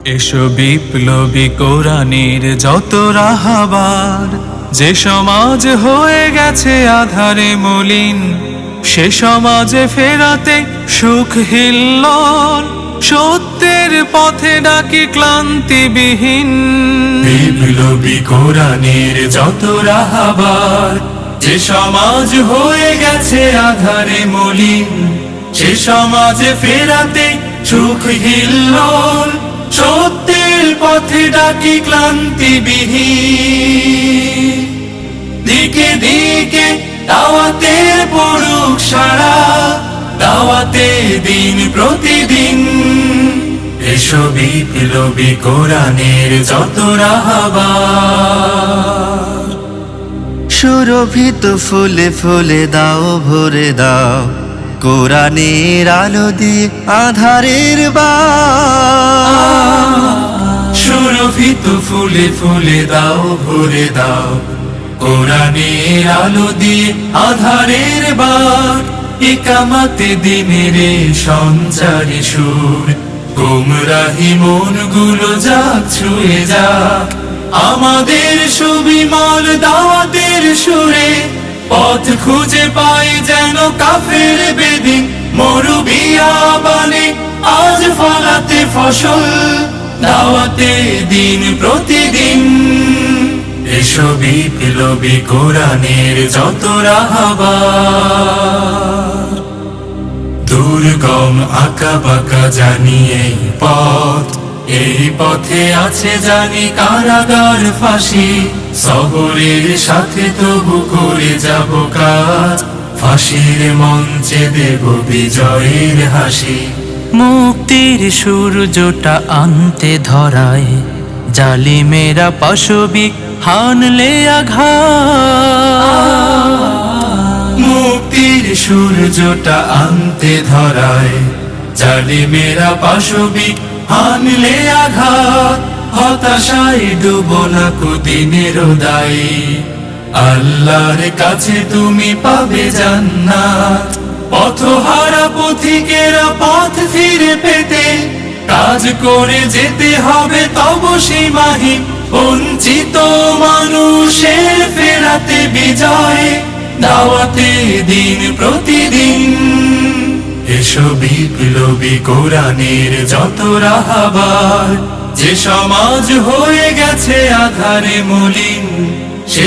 এসো বিপ্লবী কোরআনের যত রাহাবার, যে সমাজ হয়ে গেছে আধারে মলিন, সে সমাজে ফেরাতে সুখ হিল্লোল, সত্যের পথে ডাকি ক্লান্তিবিহীন। বিপ্লবী কোরআনের যত রাহাবার, যে সমাজ হয়ে গেছে আধারে মলিন, সে সমাজে ফেরাতে সুখ হিল্লোল, সত্যের পথে ডাকি ক্লান্তিবিহীন। দিকে দিকে দাওয়াতের পড়ুক সারা, দাওয়াতে দিন প্রতিদিন। এসো বিপ্লবী কোরআনের যত রাহাবার, সুরভিত ফুলে ফুলে দাও ভরে দাও, কোরআনের আলো দিয়ে আধারের সুরভিত ফুলে ফুলে দাও ভরে দাও, কোরআনের আলো দিয়ে আধারের বাট। ইকামাতে দিনের সঞ্চারী সুর, গুমরাহি মনগুলো যাক ছুঁয়ে যাক, আমাদের সুবিমল দাওয়াতের সুরে। পথ খুঁজে পাই যেন কাফের বেদিন, মরুবিয়াবানে আজ ফলাতে ফসল, দাওয়াতে দিন প্রতিদিন। এসো বিপ্লবী কোরআনের যত রাহাবার, দুর্গম আঁকা বাঁকা জানি এই পথ, এই পথে আছে জানি কারাগার ফাঁসি। শহরের সাথে তবু করে যাব কাজ, ফাঁসির মঞ্চে দেব বিজয়ের হাসি। মুক্তির সূর্যটা আনতে ধরায়, জালিমেরা পাশবিক হানলে আঘাত। মুক্তির সূর্যটা আনতে ধরায়, জালিমেরা পাশবিক হানলে আঘাত। হতাশায় ডুবো না কুদিনের দায়ী, আল্লাহর কাছে তুমি পাবে জান্নাত। পথহারা পথিকেরা পথ ফিরে পেতে, কাজ করে যেতে হবে তব সীমাহীন। বঞ্চিত মানুষের ফেরাতে বিজয়, দাওয়াতে দিন প্রতিদিন। এসো বিপ্লবী কোরআনের যত রাহাবার, যে সমাজ হয়ে গেছে আধারে মলিন, সে